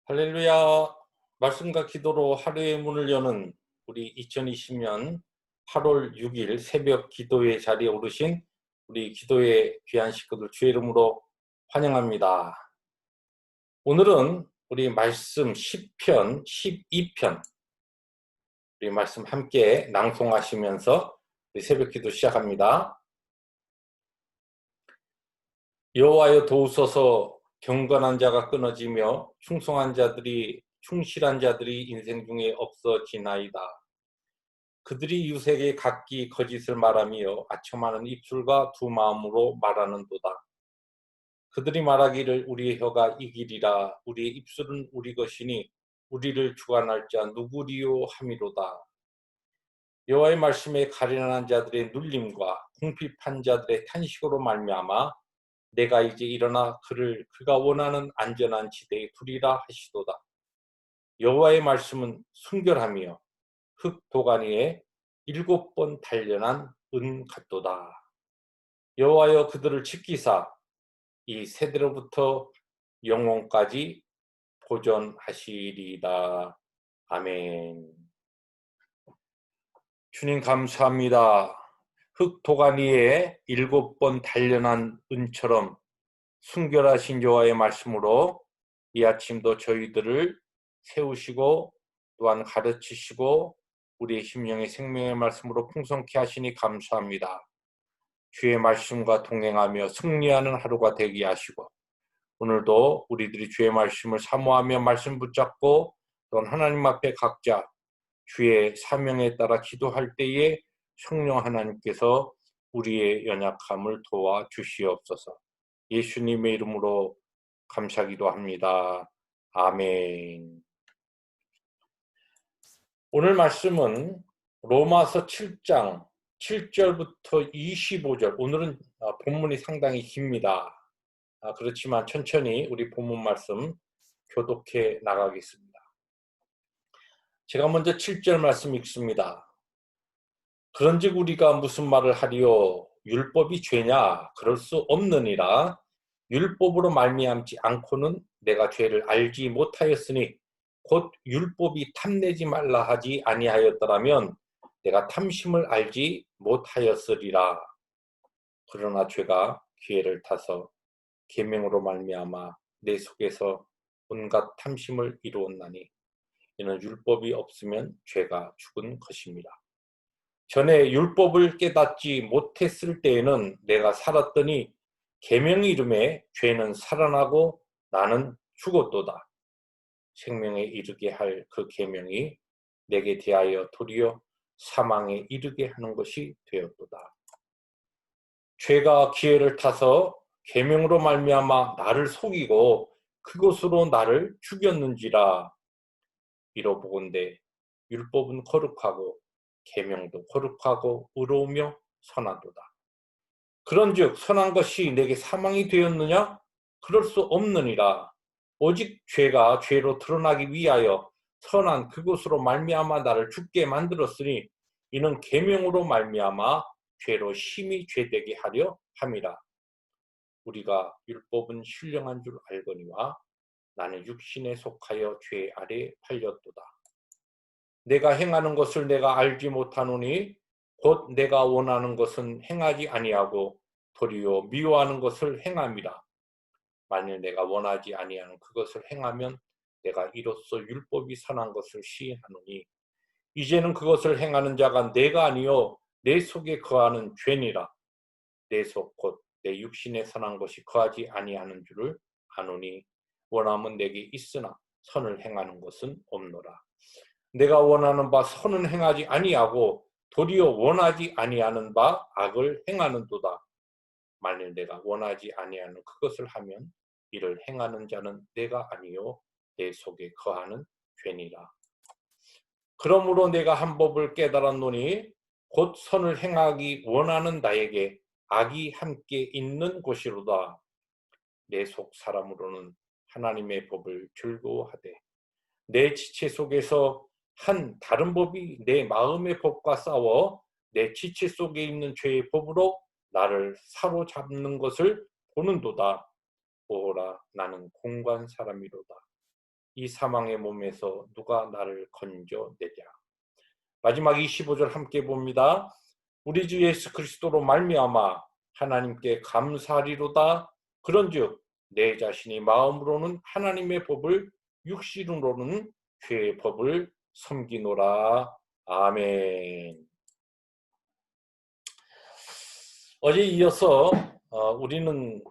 할렐루야. 말씀과 기도로 하루의 문을 여는 우리 2020년 8월 6일 새벽 기도의 자리에 오르신 우리 기도의 귀한 식구들 주의 이름으로 환영합니다. 오늘은 우리 말씀 10편, 12편 우리 말씀 함께 낭송하시면서 우리 새벽 기도 시작합니다. 여호와여 도우소서. 경건한 자가 끊어지며 충실한 자들이 인생 중에 없어지나이다. 그들이 유색에 각기 거짓을 말하며 아첨하는 입술과 두 마음으로 말하는도다. 그들이 말하기를 우리의 혀가 이기리라. 우리의 입술은 우리 것이니 우리를 주관할 자 누구리요 함이로다. 여호와의 말씀에 가련한 자들의 눌림과 궁핍한 자들의 탄식으로 말미암아 내가 이제 일어나 그가 원하는 안전한 지대에 두리라 하시도다. 여호와의 말씀은 순결하며 흙 도가니에 7번 단련한 은 같도다. 여호와여 그들을 지키사 이 세대로부터 영원까지 보존하시리이다. 아멘. 주님 감사합니다. 흙 도가니에 7번 단련한 은처럼 순결하신 여호와의 말씀으로 이 아침도 저희들을 세우시고 또한 가르치시고 우리의 심령의 생명의 말씀으로 풍성케 하시니 감사합니다. 주의 말씀과 동행하며 승리하는 하루가 되게 하시고 오늘도 우리들이 주의 말씀을 사모하며 말씀 붙잡고 또한 하나님 앞에 각자 주의 사명에 따라 기도할 때에 성령 하나님께서 우리의 연약함을 도와주시옵소서. 예수님의 이름으로 감사기도 합니다. 아멘. 오늘 말씀은 로마서 7장 7절부터 25절. 오늘은 본문이 상당히 깁니다. 그렇지만 천천히 우리 본문 말씀 교독해 나가겠습니다. 제가 먼저 7절 말씀 읽습니다. 그런즉 우리가 무슨 말을 하리요? 율법이 죄냐? 그럴 수 없느니라. 율법으로 말미암지 않고는 내가 죄를 알지 못하였으니 곧 율법이 탐내지 말라 하지 아니하였더라면 내가 탐심을 알지 못하였으리라. 그러나 죄가 기회를 타서 계명으로 말미암아 내 속에서 온갖 탐심을 이루었나니 이는 율법이 없으면 죄가 죽은 것입니다. 전에 율법을 깨닫지 못했을 때에는 내가 살았더니 계명 이름에 죄는 살아나고 나는 죽었도다. 생명에 이르게 할 그 계명이 내게 대하여 도리어 사망에 이르게 하는 것이 되었도다. 죄가 기회를 타서 계명으로 말미암아 나를 속이고 그것으로 나를 죽였는지라. 이러보건대 율법은 거룩하고 계명도 거룩하고 의로우며 선하도다. 그런즉 선한 것이 내게 사망이 되었느냐? 그럴 수 없느니라. 오직 죄가 죄로 드러나기 위하여 선한 그것으로 말미암아 나를 죽게 만들었으니 이는 계명으로 말미암아 죄로 심히 죄되게 하려 함이라. 우리가 율법은 신령한 줄 알거니와 나는 육신에 속하여 죄 아래 팔렸도다. 내가 행하는 것을 내가 알지 못하노니 곧 내가 원하는 것은 행하지 아니하고 도리어 미워하는 것을 행함이라. 만일 내가 원하지 아니하는 그것을 행하면 내가 이로써 율법이 선한 것을 시인하노니 이제는 그것을 행하는 자가 내가 아니요 내 속에 거하는 죄니라. 내 속 곧 내 육신에 선한 것이 거하지 아니하는 줄을 아노니 원함은 내게 있으나 선을 행하는 것은 없노라. 내가 원하는 바 선은 행하지 아니하고 도리어 원하지 아니하는 바 악을 행하는도다. 만일 내가 원하지 아니하는 그것을 하면 이를 행하는 자는 내가 아니요 내 속에 거하는 죄니라. 그러므로 내가 한 법을 깨달았노니 곧 선을 행하기 원하는 나에게 악이 함께 있는 곳이로다. 내 속 사람으로는 하나님의 법을 즐거워하되 내 지체 속에서 한 다른 법이 내 마음의 법과 싸워 내 지체 속에 있는 죄의 법으로 나를 사로잡는 것을 보는도다. 오호라 나는 공관 사람이로다. 이 사망의 몸에서 누가 나를 건져내랴. 마지막 25절 함께 봅니다. 우리 주 예수 그리스도로 말미암아 하나님께 감사하리로다. 그런즉 내 자신이 마음으로는 하나님의 법을, 육신으로는 죄의 법을 섬기노라. 아멘. 어제 이어서 우리는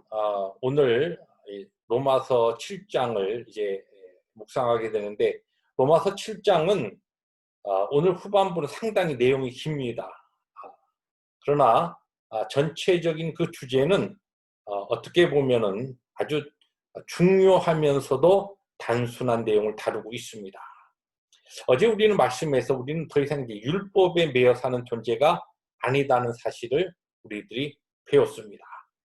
오늘 로마서 7장을 이제 묵상하게 되는데, 로마서 7장은 오늘 후반부는 상당히 내용이 깁니다. 그러나 전체적인 그 주제는 어떻게 보면은 아주 중요하면서도 단순한 내용을 다루고 있습니다. 어제 우리는 말씀에서 우리는 더 이상 이제 율법에 매여 사는 존재가 아니다는 사실을 우리들이 배웠습니다.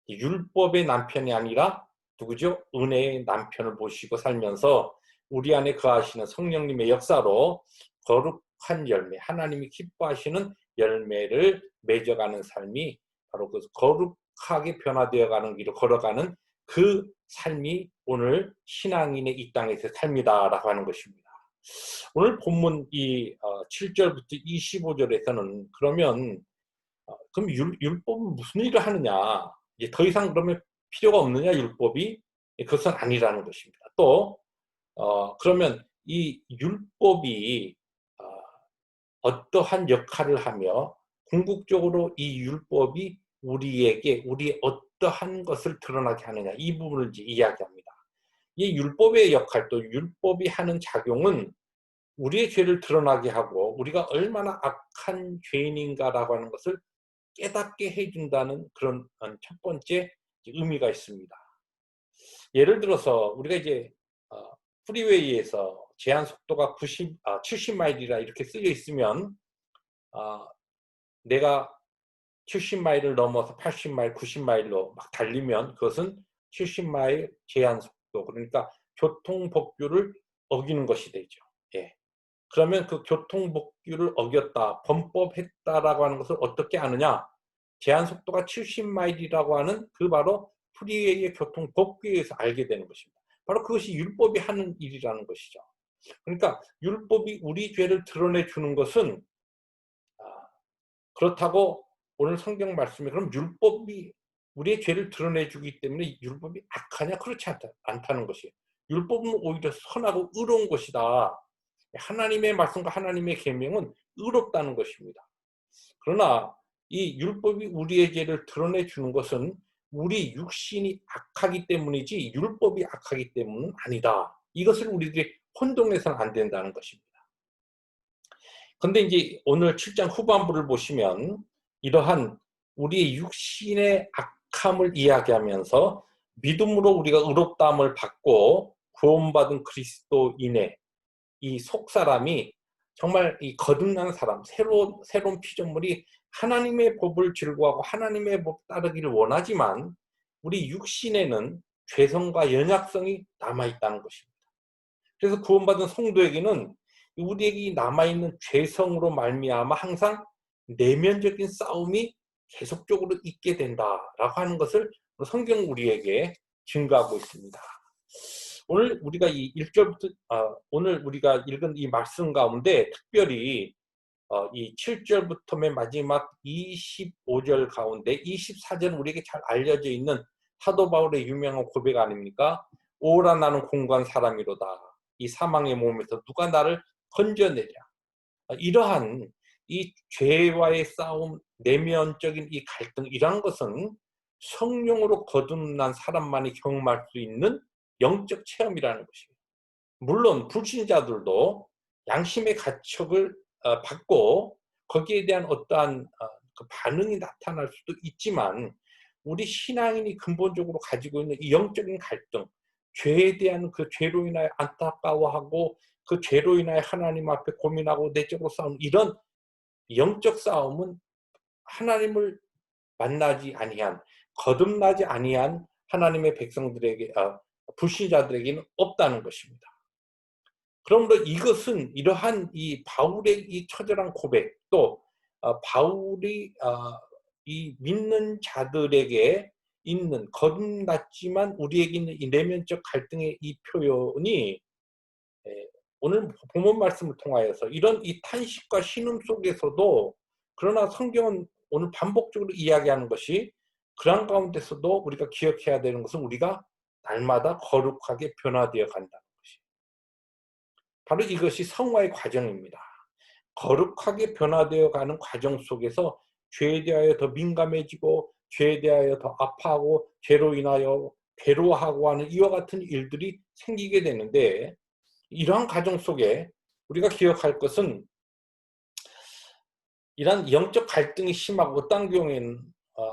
율법의 남편이 아니라 누구죠? 은혜의 남편을 모시고 살면서 우리 안에 거하시는 성령님의 역사로 거룩한 열매, 하나님이 기뻐하시는 열매를 맺어가는 삶이 바로 그 거룩하게 변화되어가는 길을 걸어가는 그 삶이 오늘 신앙인의 이 땅에서의 삶이다라고 하는 것입니다. 오늘 본문 이 7절부터 25절에서는 그러면 그럼 율법은 무슨 일을 하느냐? 이제 더 이상 그러면 필요가 없느냐 율법이? 그것은 아니라는 것입니다. 또 그러면 이 율법이 어떠한 역할을 하며 궁극적으로 이 율법이 우리에게 우리의 어떠한 것을 드러나게 하느냐, 이 부분을 이제 이야기합니다. 이 율법의 역할, 또 율법이 하는 작용은 우리의 죄를 드러나게 하고 우리가 얼마나 악한 죄인인가라고 하는 것을 깨닫게 해준다는 그런 첫 번째 의미가 있습니다. 예를 들어서 우리가 이제 프리웨이에서 제한 속도가 70마일이라 이렇게 쓰여 있으면 내가 70마일을 넘어서 80마일, 90마일로 막 달리면 그것은 70마일 제한 속도, 그러니까 교통법규를 어기는 것이 되죠. 예. 그러면 그 교통법규를 어겼다, 범법했다라고 하는 것을 어떻게 아느냐? 제한 속도가 70마일이라고 하는 그 바로 프리웨이의 교통법규에서 알게 되는 것입니다. 바로 그것이 율법이 하는 일이라는 것이죠. 그러니까 율법이 우리 죄를 드러내 주는 것은 그렇다고 오늘 성경 말씀에 그럼 율법이 우리의 죄를 드러내 주기 때문에 율법이 악하냐? 그렇지 않다는 것이에요. 율법은 오히려 선하고 의로운 것이다. 하나님의 말씀과 하나님의 계명은 의롭다는 것입니다. 그러나 이 율법이 우리의 죄를 드러내 주는 것은 우리 육신이 악하기 때문이지 율법이 악하기 때문은 아니다. 이것을 우리들이 혼동해서는 안 된다는 것입니다. 근데 이제 오늘 7장 후반부를 보시면 이러한 우리의 육신의 악함을 이야기하면서 믿음으로 우리가 의롭다함을 받고 구원받은 그리스도인의 이 속사람이 정말 이 거듭난 사람, 새로운 피조물이 하나님의 법을 즐거워하고 하나님의 법 따르기를 원하지만 우리 육신에는 죄성과 연약성이 남아있다는 것입니다. 그래서 구원받은 성도에게는 우리에게 남아있는 죄성으로 말미암아 항상 내면적인 싸움이 계속적으로 있게 된다라고 하는 것을 성경 우리에게 증거하고 있습니다. 오늘 우리가 이 1절부터 오늘 우리가 읽은 이 말씀 가운데 특별히 이 7절부터 맨 마지막 25절 가운데 24절은 우리에게 잘 알려져 있는 사도 바울의 유명한 고백 아닙니까? 오라 나는 공고한 사람이로다. 이 사망의 몸에서 누가 나를 건져내랴. 이러한 이 죄와의 싸움, 내면적인 이 갈등, 이러한 것은 성령으로 거듭난 사람만이 경험할 수 있는 영적 체험이라는 것입니다. 물론 불신자들도 양심의 가책을 받고 거기에 대한 어떠한 그 반응이 나타날 수도 있지만 우리 신앙인이 근본적으로 가지고 있는 이 영적인 갈등, 죄에 대한 그 죄로 인하여 안타까워하고 그 죄로 인하여 하나님 앞에 고민하고 내적으로 싸우는 이런 영적 싸움은 하나님을 만나지 아니한, 거듭나지 아니한 하나님의 백성들에게 불신자들에게는 없다는 것입니다. 그러므로 이것은 이러한 이 바울의 이 처절한 고백, 또 바울이 이 믿는 자들에게 있는 거듭났지만 우리에게 있는 이 내면적 갈등의 이 표현이 오늘 본문 말씀을 통하여서 이런 이 탄식과 신음 속에서도, 그러나 성경은 오늘 반복적으로 이야기하는 것이, 그런 가운데서도 우리가 기억해야 되는 것은 우리가 날마다 거룩하게 변화되어 간다는 것이, 바로 이것이 성화의 과정입니다. 거룩하게 변화되어 가는 과정 속에서 죄에 대하여 더 민감해지고, 죄에 대하여 더 아파하고, 죄로 인하여 괴로워하고 하는 이와 같은 일들이 생기게 되는데, 이러한 과정 속에 우리가 기억할 것은, 이러한 영적 갈등이 심하고, 어떤 경우에는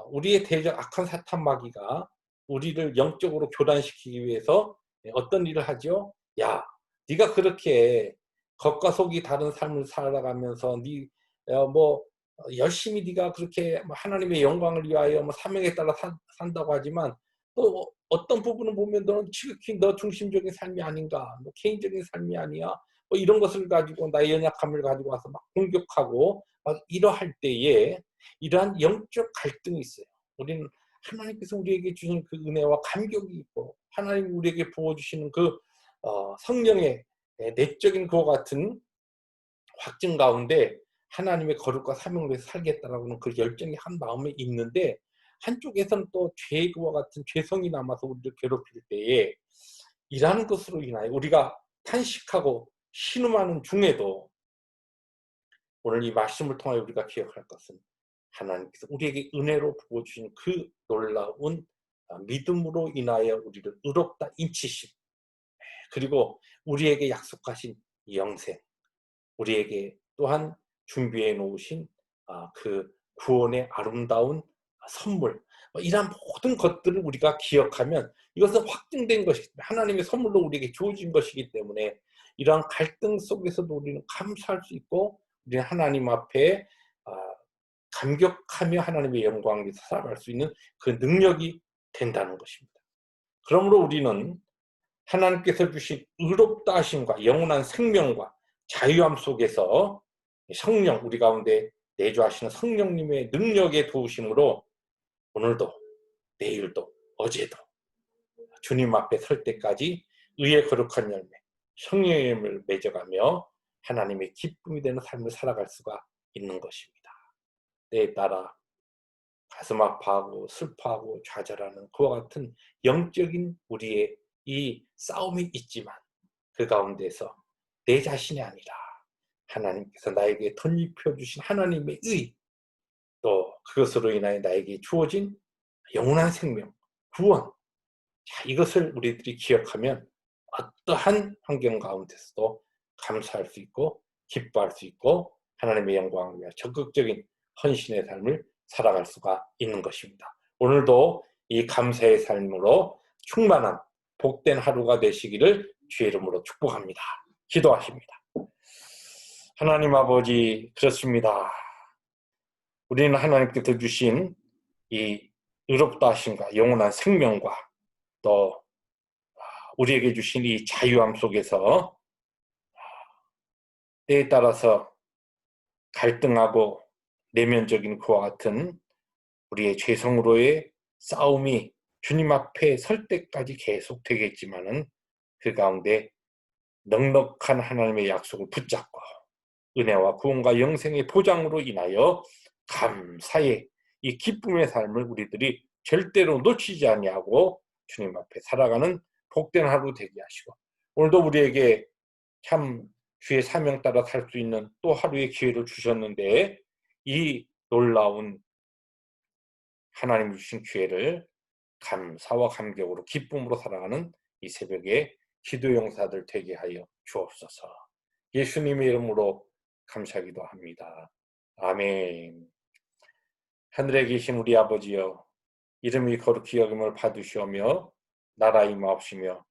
우리의 대적 악한 사탄 마귀가 우리를 영적으로 교단시키기 위해서 어떤 일을 하죠? 야, 네가 그렇게 겉과 속이 다른 삶을 살아가면서 뭐 열심히 네가 그렇게 하나님의 영광을 위하여 사명에 따라 산다고 하지만, 또 어떤 부분을 보면 너는 지극히 너 중심적인 삶이 아닌가, 뭐 개인적인 삶이 아니야, 뭐 이런 것을 가지고, 나의 연약함을 가지고 와서 막 공격하고 막 이러할 때에 이러한 영적 갈등이 있어요. 우리는 하나님께서 우리에게 주신 그 은혜와 감격이 있고, 하나님 우리에게 부어주시는 그 성령의 내적인 그와 같은 확증 가운데 하나님의 거룩과 사명을 위해서 살겠다라고는 그 열정이 한 마음에 있는데, 한쪽에서는 또 죄와 같은 죄성이 남아서 우리를 괴롭힐 때에, 이러한 것으로 인하여 우리가 탄식하고 신음하는 중에도, 오늘 이 말씀을 통하여 우리가 기억할 것은, 하나님께서 우리에게 은혜로 부어주신 그 놀라운 믿음으로 인하여 우리를 의롭다 인치심, 그리고 우리에게 약속하신 영생, 우리에게 또한 준비해 놓으신 그 구원의 아름다운 선물, 이러한 모든 것들을 우리가 기억하면, 이것은 확증된 것이기 때문에, 하나님의 선물로 우리에게 주어진 것이기 때문에, 이러한 갈등 속에서도 우리는 감사할 수 있고, 우리는 하나님 앞에 감격하며 하나님의 영광을 위해서 살아갈 수 있는 그 능력이 된다는 것입니다. 그러므로 우리는 하나님께서 주신 의롭다 하심과 영원한 생명과 자유함 속에서 성령, 우리 가운데 내주하시는 성령님의 능력의 도우심으로, 오늘도 내일도 어제도 주님 앞에 설 때까지 의의 거룩한 열매, 성령의 열매를 맺어가며 하나님의 기쁨이 되는 삶을 살아갈 수가 있는 것입니다. 때에 따라 가슴 아파하고 슬퍼하고 좌절하는 그와 같은 영적인 우리의 이 싸움이 있지만, 그 가운데서 내 자신이 아니라 하나님께서 나에게 덧입혀 주신 하나님의 의, 또 그것으로 인하여 나에게 주어진 영원한 생명, 구원, 자, 이것을 우리들이 기억하면 어떠한 환경 가운데서도 감사할 수 있고, 기뻐할 수 있고, 하나님의 영광을 위해 적극적인 헌신의 삶을 살아갈 수가 있는 것입니다. 오늘도 이 감사의 삶으로 충만한 복된 하루가 되시기를 주의 이름으로 축복합니다. 기도하십니다. 하나님 아버지, 그렇습니다. 우리는 하나님께서 주신 이 의롭다 하심과 영원한 생명과, 또 우리에게 주신 이 자유함 속에서 때에 따라서 갈등하고 내면적인 그와 같은 우리의 죄성으로의 싸움이 주님 앞에 설 때까지 계속 되겠지만은, 그 가운데 넉넉한 하나님의 약속을 붙잡고 은혜와 구원과 영생의 보장으로 인하여 감사의 이 기쁨의 삶을 우리들이 절대로 놓치지 아니하고 주님 앞에 살아가는 복된 하루 되게 하시고, 오늘도 우리에게 참 주의 사명 따라 살 수 있는 또 하루의 기회를 주셨는데, 이 놀라운 하나님 주신 기회를 감사와 감격으로 기쁨으로 살아가는 이 새벽에 기도 용사들 되게 하여 주옵소서. 예수님의 이름으로 감사하기도 합니다. 아멘. 하늘에 계신 우리 아버지여, 이름이 거룩히 여김을 받으시오며 나라 임하옵시며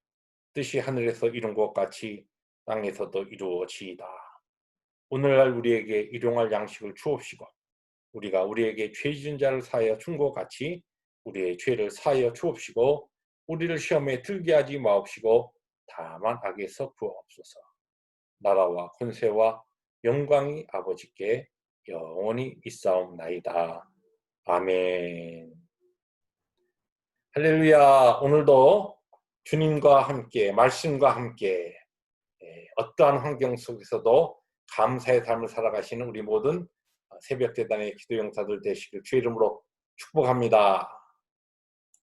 뜻이 하늘에서 이룬 것 같이 땅에서도 이루어지이다. 오늘날 우리에게 일용할 양식을 주옵시고, 우리가 우리에게 죄 지은 자를 사하여 준 것 같이 우리의 죄를 사하여 주옵시고, 우리를 시험에 들게 하지 마옵시고 다만 악에서 구하옵소서. 나라와 권세와 영광이 아버지께 영원히 있사옵나이다. 아멘. 할렐루야. 오늘도 주님과 함께, 말씀과 함께 어떠한 환경 속에서도 감사의 삶을 살아가시는 우리 모든 새벽 재단의 기도 용사들 되시길 주의 이름으로 축복합니다.